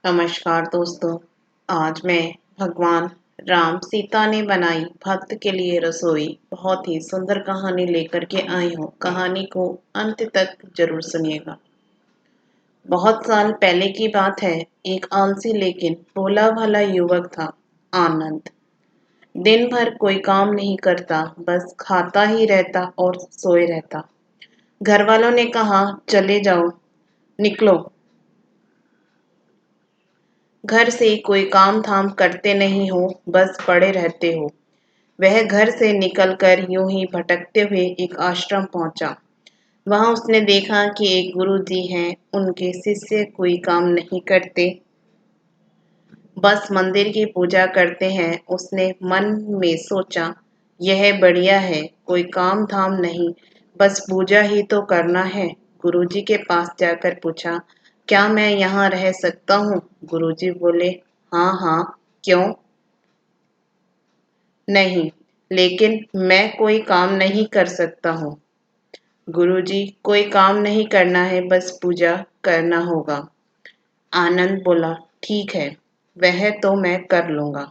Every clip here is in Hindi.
नमस्कार दोस्तों। आज मैं भगवान राम सीता ने बनाई भक्त के लिए रसोई बहुत ही सुंदर कहानी लेकर के आई हूँ। कहानी को अंत तक जरूर सुनिएगा। बहुत साल पहले की बात है। एक आलसी लेकिन भोला भाला युवक था, आनंद। दिन भर कोई काम नहीं करता, बस खाता ही रहता और सोए रहता। घर वालों ने कहा, चले जाओ, निकलो, घर से कोई काम धाम करते नहीं हो, बस पड़े रहते हो। वह घर से निकलकर यूं ही भटकते हुए एक आश्रम पहुंचा। वहां उसने देखा कि एक गुरु जी हैं। उनके शिष्य कोई काम नहीं करते, बस मंदिर की पूजा करते हैं। उसने मन में सोचा, यह बढ़िया है, कोई काम धाम नहीं, बस पूजा ही तो करना है। गुरुजी के पास जाकर पूछा, क्या मैं यहाँ रह सकता हूँ? गुरुजी बोले, हाँ हाँ, क्यों नहीं, लेकिन मैं कोई काम नहीं कर सकता हूँ। गुरुजी, कोई काम नहीं करना है, बस पूजा करना होगा। आनंद बोला, ठीक है, वह तो मैं कर लूंगा।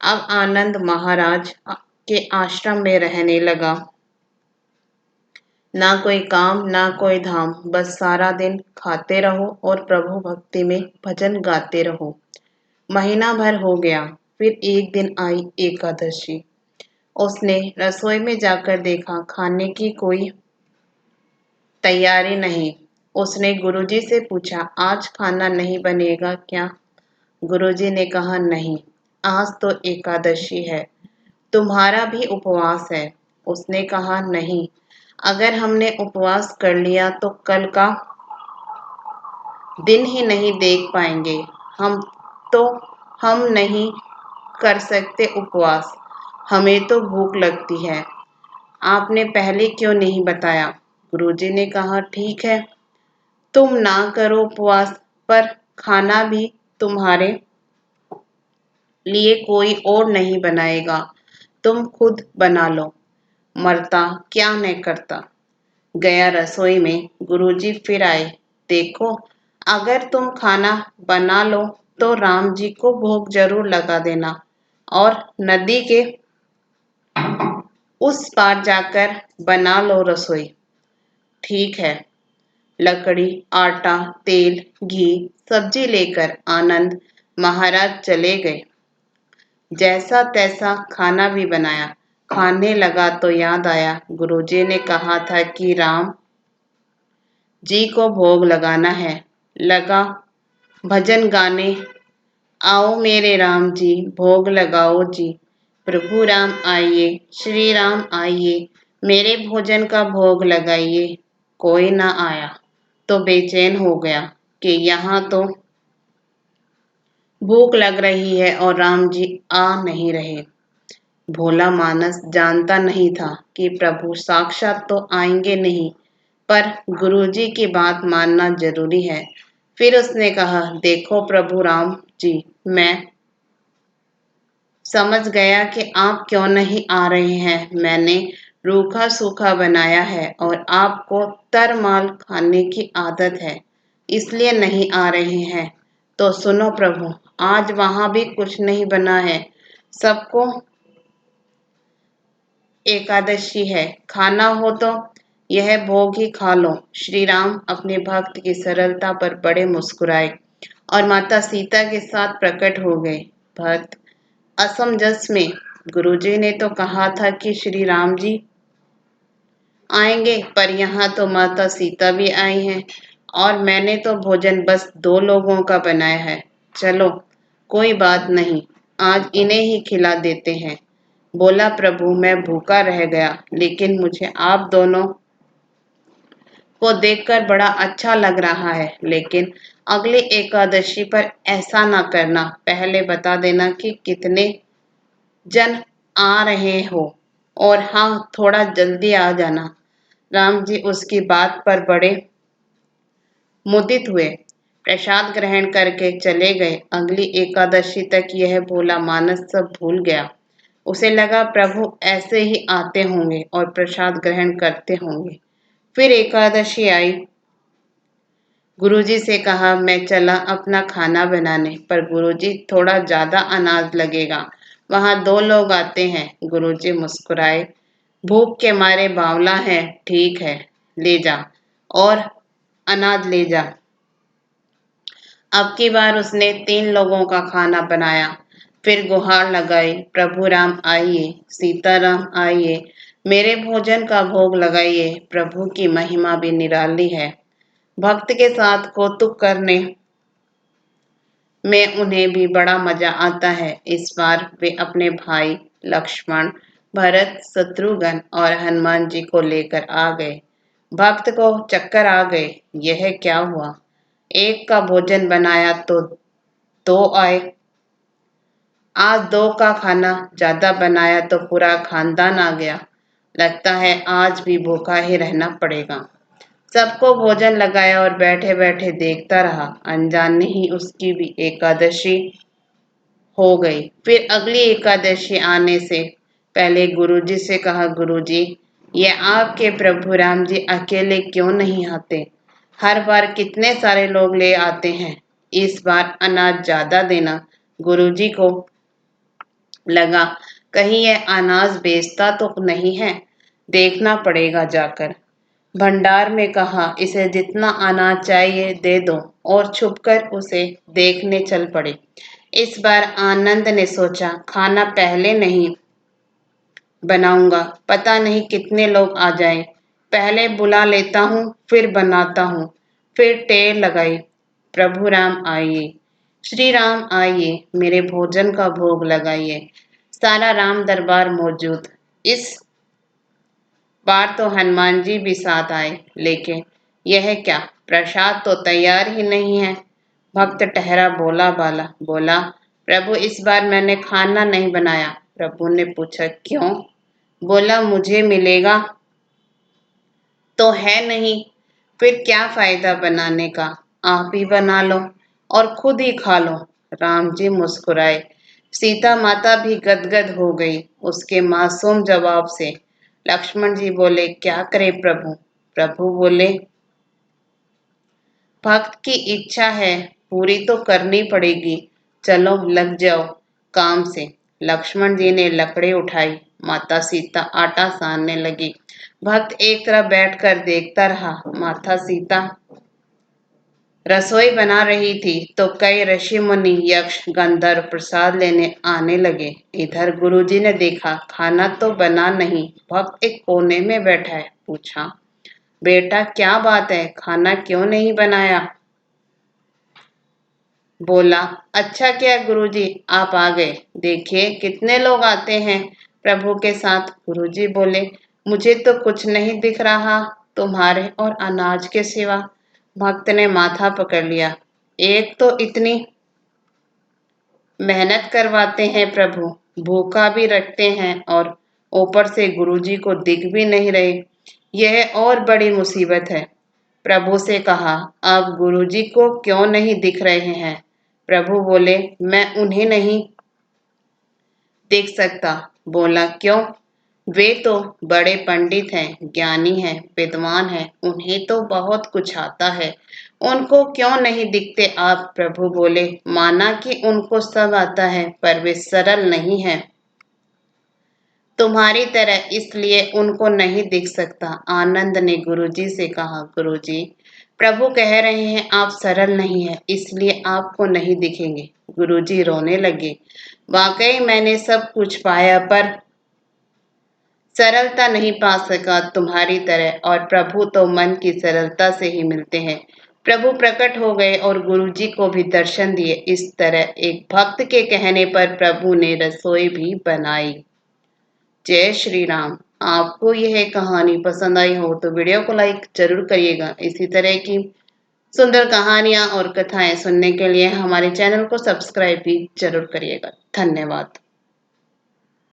अब आनंद महाराज के आश्रम में रहने लगा। ना कोई काम ना कोई धाम, बस सारा दिन खाते रहो और प्रभु भक्ति में भजन गाते रहो। महीना भर हो गया। फिर एक दिन आई एकादशी। उसने रसोई में जाकर देखा, खाने की कोई तैयारी नहीं। उसने गुरुजी से पूछा, आज खाना नहीं बनेगा क्या? गुरुजी ने कहा, नहीं, आज तो एकादशी है, तुम्हारा भी उपवास है। उसने कहा, नहीं, अगर हमने उपवास कर लिया तो कल का दिन ही नहीं देख पाएंगे। हम तो हम नहीं कर सकते उपवास, हमें तो भूख लगती है। आपने पहले क्यों नहीं बताया? गुरुजी ने कहा, ठीक है, तुम ना करो उपवास, पर खाना भी तुम्हारे लिए कोई और नहीं बनाएगा, तुम खुद बना लो। मरता क्या मैं करता। गया रसोई में। गुरुजी फिर आए। देखो, अगर तुम खाना बना लो तो राम जी को भोग जरूर लगा देना और नदी के उस पार जाकर बना लो रसोई। ठीक है। लकड़ी, आटा, तेल, घी, सब्जी लेकर आनंद महाराज चले गए। जैसा तैसा खाना भी बनाया। खाने लगा तो याद आया, गुरुजी ने कहा था कि राम जी को भोग लगाना है। लगा भजन गाने, आओ मेरे राम जी, भोग लगाओ जी। प्रभु राम आइए, श्री राम आइए, मेरे भोजन का भोग लगाइए। कोई ना आया तो बेचैन हो गया कि यहाँ तो भूख लग रही है और राम जी आ नहीं रहे। भोला मानस जानता नहीं था कि प्रभु साक्षात तो आएंगे नहीं, पर गुरुजी की बात मानना जरूरी है। फिर उसने कहा, देखो प्रभु राम जी, मैं समझ गया कि आप क्यों नहीं आ रहे हैं। मैंने रूखा सूखा बनाया है और आपको तरमाल खाने की आदत है, इसलिए नहीं आ रहे हैं। तो सुनो प्रभु, आज वहां भी कुछ नहीं बना है, सबको एकादशी है, खाना हो तो यह भोग ही खा लो। श्री राम अपने भक्त की सरलता पर बड़े मुस्कुराए और माता सीता के साथ प्रकट हो गए। भक्त असमंजस में, गुरुजी ने तो कहा था कि श्री राम जी आएंगे, पर यहाँ तो माता सीता भी आई हैं और मैंने तो भोजन बस दो लोगों का बनाया है। चलो, कोई बात नहीं, आज इन्हें ही खिला देते हैं। बोला, प्रभु मैं भूखा रह गया, लेकिन मुझे आप दोनों को देखकर बड़ा अच्छा लग रहा है। लेकिन अगले एकादशी पर ऐसा ना करना, पहले बता देना कि कितने जन आ रहे हो, और हाँ, थोड़ा जल्दी आ जाना। राम जी उसकी बात पर बड़े मुदित हुए, प्रसाद ग्रहण करके चले गए। अगली एकादशी तक यह भोला मानस सब भूल गया। उसे लगा प्रभु ऐसे ही आते होंगे और प्रसाद ग्रहण करते होंगे। फिर एकादशी आई। गुरुजी से कहा, मैं चला अपना खाना बनाने, पर गुरुजी थोड़ा ज्यादा अनाज लगेगा, वहां 2 लोग आते हैं। गुरुजी मुस्कुराए, भूख के मारे बावला है, ठीक है, ले जा और अनाज ले जा। अब की बार उसने 3 लोगों का खाना बनाया, फिर गुहार लगाई, प्रभु राम आइए, सीताराम आइए, मेरे भोजन का भोग लगाइए। प्रभु की महिमा भी निराली है। भक्त के साथ कौतुक करने में उन्हें भी बड़ा मजा आता है। इस बार वे अपने भाई लक्ष्मण, भरत, शत्रुघ्न और हनुमान जी को लेकर आ गए। भक्त को चक्कर आ गए। यह क्या हुआ? एक का भोजन बनाया तो 2 आए। आज 2 का खाना ज्यादा बनाया तो पूरा खानदान आ गया। लगता है आज भी भूखा ही रहना पड़ेगा। सबको भोजन लगाया और बैठे बैठे देखता रहा। अनजाने ही उसकी भी एकादशी हो गई। फिर अगली एकादशी आने से पहले गुरुजी से कहा, गुरुजी, ये आपके प्रभु राम जी अकेले क्यों नहीं आते? हर बार कितने सारे लोग ले आते हैं। इस बार अनाज ज्यादा देना। गुरुजी को लगा कहीं यह अनाज बेचता तो नहीं है, देखना पड़ेगा जाकर। भंडार में कहा, इसे जितना अनाज चाहिए दे दो, और छुपकर उसे देखने चल पड़े। इस बार आनंद ने सोचा, खाना पहले नहीं बनाऊंगा, पता नहीं कितने लोग आ जाएं। पहले बुला लेता हूँ, फिर बनाता हूँ। फिर टेर लगाई, प्रभु राम आइए, श्री राम आइए, मेरे भोजन का भोग लगाइए। सारा राम दरबार मौजूद। इस बार तो हनुमान जी भी साथ आए, लेकिन यह क्या, प्रसाद तो तैयार ही नहीं है। भक्त ठहरा बोला, प्रभु इस बार मैंने खाना नहीं बनाया। प्रभु ने पूछा, क्यों? बोला, मुझे मिलेगा तो है नहीं, फिर क्या फायदा बनाने का? आप ही बना लो और खुद ही खा लो। राम जी मुस्कुराए। सीता माता भी गदगद हो गई उसके मासूम जवाब से। लक्ष्मण जी बोले, क्या करे प्रभु? प्रभु बोले, भक्त की इच्छा है, पूरी तो करनी पड़ेगी, चलो लग जाओ काम से। लक्ष्मण जी ने लकड़ी उठाई, माता सीता आटा सानने लगी। भक्त एक तरफ बैठकर देखता रहा। माता सीता रसोई बना रही थी तो कई ऋषि मुनि, यक्ष, गंधर्व प्रसाद लेने आने लगे। इधर गुरुजी ने देखा खाना तो बना नहीं, भक्त एक कोने में बैठा है। पूछा, बेटा क्या बात है, खाना क्यों नहीं बनाया? बोला, अच्छा किया गुरुजी आप आ गए, देखिए कितने लोग आते हैं प्रभु के साथ। गुरुजी बोले, मुझे तो कुछ नहीं दिख रहा तुम्हारे और अनाज के सिवा। भक्त ने माथा पकड़ लिया। एक तो इतनी मेहनत करवाते हैं प्रभु, भूखा भी रखते हैं, और ऊपर से गुरुजी को दिख भी नहीं रहे, यह और बड़ी मुसीबत है। प्रभु से कहा, अब गुरुजी को क्यों नहीं दिख रहे हैं? प्रभु बोले, मैं उन्हें नहीं देख सकता। बोला, क्यों? वे तो बड़े पंडित हैं, ज्ञानी हैं, विद्वान हैं, उन्हें तो बहुत कुछ आता है, उनको क्यों नहीं दिखते आप? प्रभु बोले, माना कि उनको सब आता है, पर वे सरल नहीं है तुम्हारी तरह, इसलिए उनको नहीं दिख सकता। आनंद ने गुरुजी से कहा, गुरुजी, प्रभु कह रहे हैं आप सरल नहीं है, इसलिए आपको नहीं दिखेंगे। गुरुजी रोने लगे। वाकई मैंने सब कुछ पाया, पर सरलता नहीं पा सका तुम्हारी तरह, और प्रभु तो मन की सरलता से ही मिलते हैं। प्रभु प्रकट हो गए और गुरुजी को भी दर्शन दिए। इस तरह एक भक्त के कहने पर प्रभु ने रसोई भी बनाई। जय श्री राम। आपको यह कहानी पसंद आई हो तो वीडियो को लाइक जरूर करिएगा। इसी तरह की सुंदर कहानियां और कथाएं सुनने के लिए हमारे चैनल को सब्सक्राइब भी जरूर करिएगा। धन्यवाद।